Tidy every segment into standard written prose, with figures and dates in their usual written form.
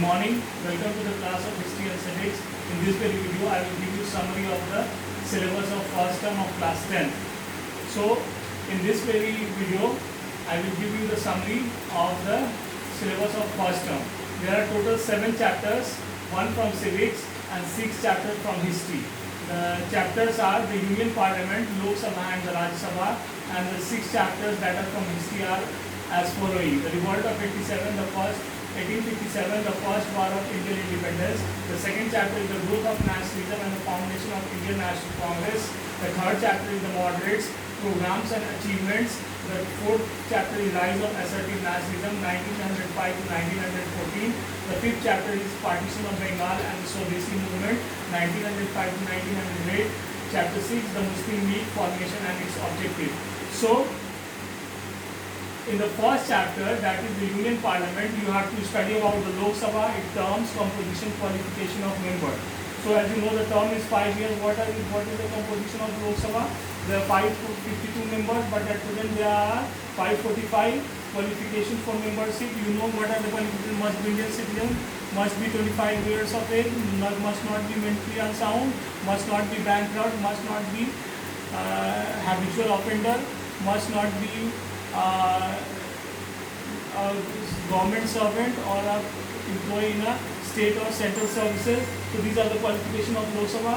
morning. Welcome to the class of History and Civics. In this very video, I will give you summary of the syllabus of first term of class 10. So, in this very video, I will give you the summary of the syllabus of first term. There are total 7 chapters, 1 from civics and 6 chapters from history. The chapters are the Union Parliament, Lok Sabha and the Rajya Sabha, and the 6 chapters that are from history are as following: the Revolt of 1857, the first war of Indian independence. The second chapter is the growth of nationalism and the foundation of Indian National Congress. The third chapter is the moderates, programs and achievements. The fourth chapter is rise of assertive nationalism 1905 to 1914. The fifth chapter is partition of Bengal and the Swadeshi movement 1905 to 1908. Chapter 6, the Muslim League formation and its objective. So, in the first chapter, that is the Union Parliament, you have to study about the Lok Sabha, its terms, composition, qualification of member. So as you know, the term is 5 years. What is the composition of Lok Sabha? There are 552 members, but at present there are 545. Qualification for membership, you know what are the qualifications? Must be Indian citizen, must be 25 years of age, must not be mentally unsound, must not be bankrupt, must not be habitual offender, must not be a government servant or a employee in a state or central services. So these are the qualifications of Lok Sabha.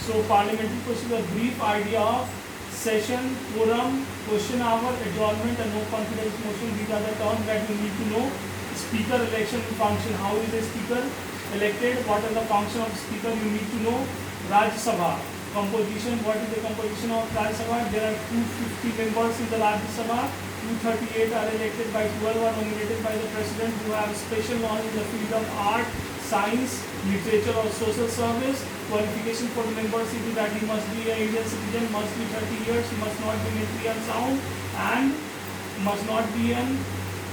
So parliamentary procedure, a brief idea of session, quorum, question hour, adjournment and no confidence motion. These are the terms that you need to know. Speaker election function, how is a speaker elected, what are the function of speaker, you need to know. Rajya Sabha composition, what is the composition of Rajya Sabha? There are 250 members in the Rajya Sabha. 238 are elected by 12 are nominated by the president who have special knowledge in the field of art, science, literature or social service. Qualification for the membership is that he must be an Indian citizen, must be 30 years, he must not be mentally unsound and must not be an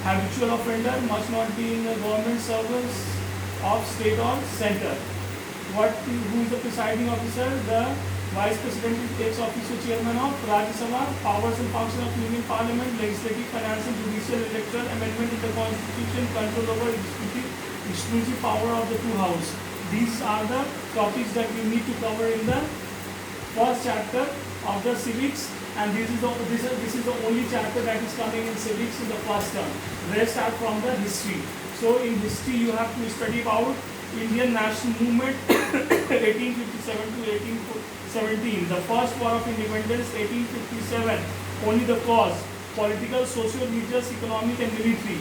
habitual offender, must not be in the government service of state or center. Who is the presiding officer? The Vice President is ex-officio chairman of Rajya Sabha. Powers and function of Union Parliament: legislative, financial, judicial, electoral, amendment in the constitution, control over exclusive power of the two houses. These are the topics that we need to cover in the first chapter of the civics, and this is the only chapter that is coming in civics in the first term. Rest are from the history. So in history you have to study about Indian national movement 1857 to 1817. The first war of independence 1857. Only the cause: political, social, religious, economic and military,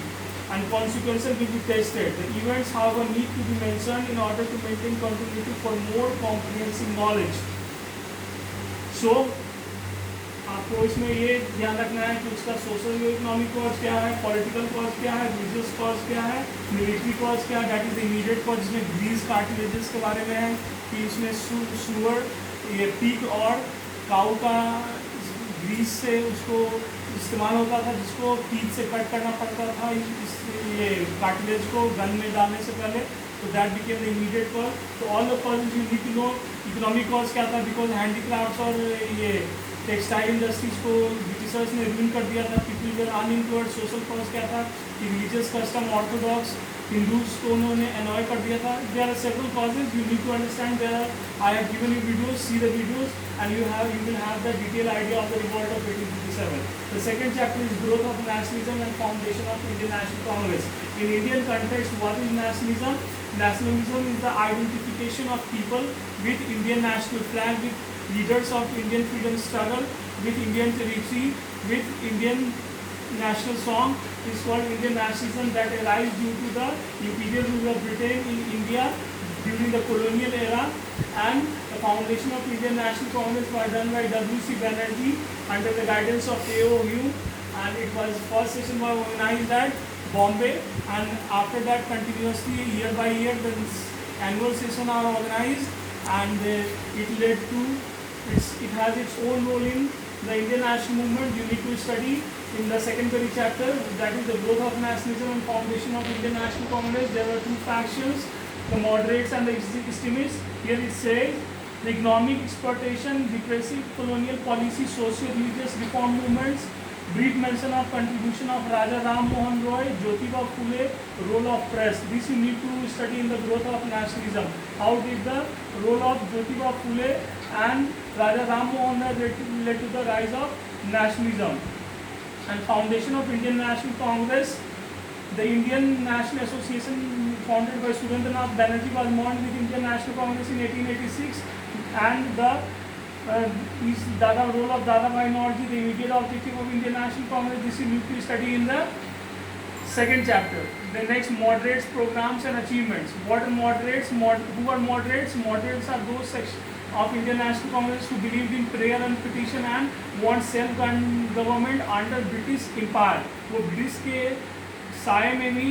and consequences will be tested. The events, however, need to be mentioned in order to maintain continuity for more comprehensive knowledge. So, आपको इसमें ये ध्यान रखना है कि उसका social economic cause क्या है, पॉलिटिकल कॉज क्या है, रिलीजियस कॉज क्या है, मिलिट्री कॉज क्या है, that is the immediate cause, जिसमें ग्रीस कार्टिलेजेस के बारे में है कि इसमें सुअर, ये पिग और काऊ का ग्रीस से उसको इस्तेमाल होता था, जिसको टीथ से कट करना पड़ता था ये कार्टिलेज को गन में डालने से पहले. तो that became the immediate cause. तो all the causes you need to know. Economic cause क्या था? बिकॉज हैंडीक्राफ्ट्स और ये टेक्सटाइल इंडस्ट्रीज को ब्रिटिशर्स ने रूल कर दिया था, people were unemployed. Social cause क्या था? कि रिलीजियस कस्टम, ऑर्थोडॉक्स हिंदूज को उन्होंने अनॉय कर दिया था. There are several causes, you need to understand. There are, I have given you videos, see the videos and you will have the detailed idea of the revolt of 1857. The second chapter is growth of nationalism and foundation of Indian National Congress. In Indian context, what is nationalism? Nationalism is the identification of people with Indian national flag, with leaders of Indian freedom struggle, with Indian territory, with Indian national song. Is called Indian nationalism, that arises due to the imperial rule of Britain in India during the colonial era, and the foundation of Indian National Congress was done by W.C. Banerjee under the guidance of A.O. Hume, and it was first session was organized at Bombay, and after that continuously year by year the annual session are organized, and it led to it has its own role in the Indian national movement. You need to study in the secondary chapter, that is the growth of nationalism and foundation of Indian National Congress. There were 2 factions, the moderates and the extremists. Here it says the economic exploitation, repressive colonial policy, socio-religious reform movements, Brief mention of contribution of Raja Ram Mohan Roy, Jyotiba Phule, role of press. This you need to study in the growth of nationalism. How did the role of Jyotiba Phule and Raja Ram Mohan Roy led to the rise of nationalism? And foundation of Indian National Congress. The Indian National Association founded by Surendranath Banerjee was merged with Indian National Congress in 1886, and the role of Dadabhai Naoroji, the immediate objective of Indian National Congress. This you need to study in the second chapter. The next, moderates, programs and achievements. What are moderates? Who are moderates? Moderates are those sections of Indian National Congress who believed in prayer and petition and want self-government under British Empire. वो British के साये में ही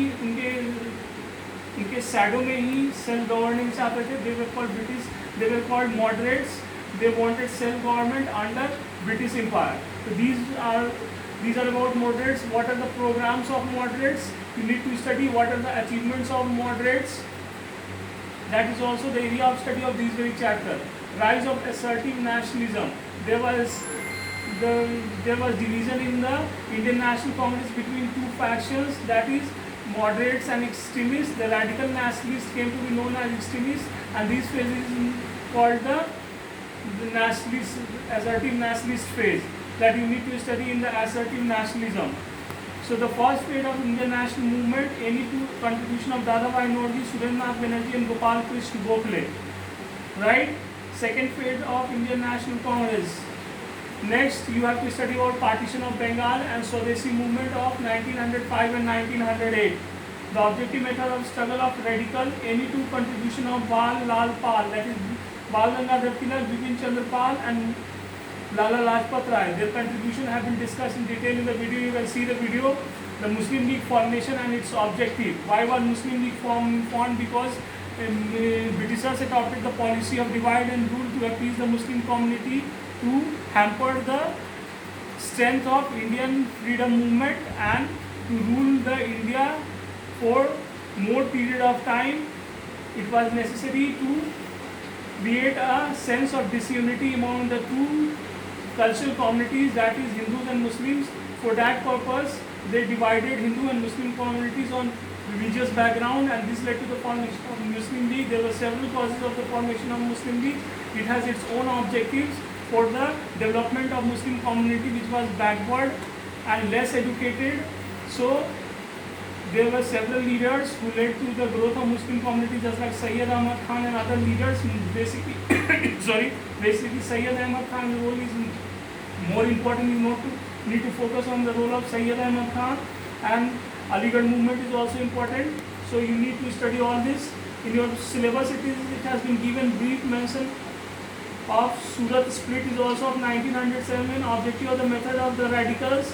उनके shadow में ही self governing चाहते थे. They were called British. They were called moderates. They wanted self-government under British Empire. So these are about moderates. What are the programs of moderates? You need to study what are the achievements of moderates. That is also the area of study of this very chapter. Rise of assertive nationalism. There was division in the Indian National Congress between two factions, that is moderates and extremists. The radical nationalists came to be known as extremists, and this phase is called the nationalist, assertive nationalist phase, that you need to study in the assertive nationalism. So the first phase of Indian national movement, any two contribution of Dadabhai Naoroji, Surendranath Banerjee and Gopal Krishna Gokhale, right? Second phase of Indian National Congress. Next, you have to study about partition of Bengal and Swadeshi movement of 1905 and 1908. The objective method of struggle of radical, any two contribution of Bal Lal Pal, that is Bal Gangadhar Tilak, Bipin Chandra Pal and Lala Lajpat Rai. Their contribution have been discussed in detail in the video. You can see the video. The Muslim League formation and its objective. Why was Muslim League formed? Because Britishers adopted the policy of divide and rule to appease the Muslim community, to hamper the strength of Indian freedom movement and to rule the India for more period of time. It was necessary to create a sense of disunity among the two cultural communities, that is Hindus and Muslims. For that purpose, they divided Hindu and Muslim communities on religious background, and this led to the formation of Muslim League. There were several causes of the formation of Muslim League. It has its own objectives for the development of Muslim community, which was backward and less educated. So there were several leaders who led to the growth of Muslim community, just like Sayyid Ahmad Khan and other leaders. Basically Sayyid Ahmad Khan's role is more important. You need to focus on the role of Sayyid Ahmad Khan, and Aligarh movement is also important. So you need to study all this. In your syllabus, it has been given brief mention of Surat split is also of 1907. Objective of the method of the radicals,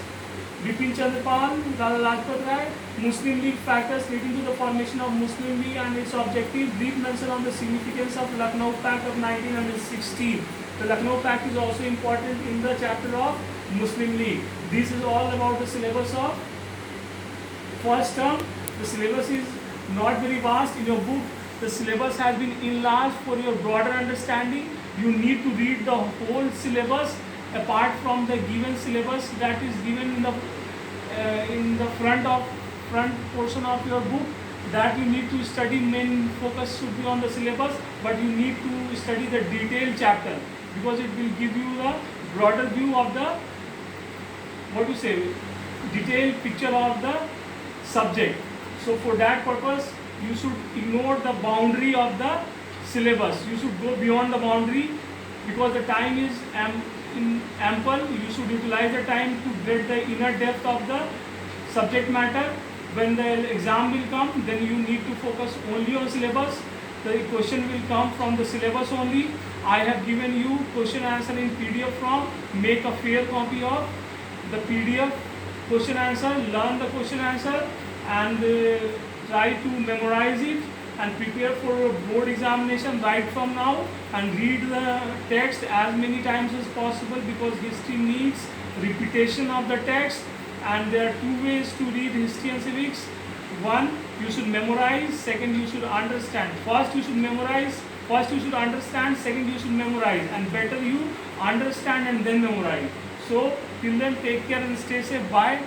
Bipin Chandra Pal, Lala Lajpat Rai. Muslim League factors leading to the formation of Muslim League and its objective. Brief mention on the significance of Lucknow Pact of 1916. The Lucknow Pact is also important in the chapter of Muslim League. This is all about the syllabus of first term. The syllabus is not very vast. In your book, the syllabus has been enlarged for your broader understanding. You need to read the whole syllabus apart from the given syllabus that is given in the front portion of your book. That you need to study. Main focus should be on the syllabus, but you need to study the detailed chapter because it will give you the broader view of the detailed picture of the subject. So for that purpose, you should ignore the boundary of the syllabus. You should go beyond the boundary because the time is ample. You should utilize the time to get the inner depth of the subject matter. When the exam will come, then you need to focus only on syllabus. The question will come from the syllabus only. I have given you question answer in PDF form. Make a fair copy of the PDF question answer. Learn the question answer and try to memorize it and prepare for a board examination right from now, and read the text as many times as possible because history needs repetition of the text. And there are two ways to read history and civics. One, you should memorize. Second, you should understand. First you should memorize. First you should understand. Second, you should memorize. And better you understand and then memorize. So Till then, take care and stay safe. Bye.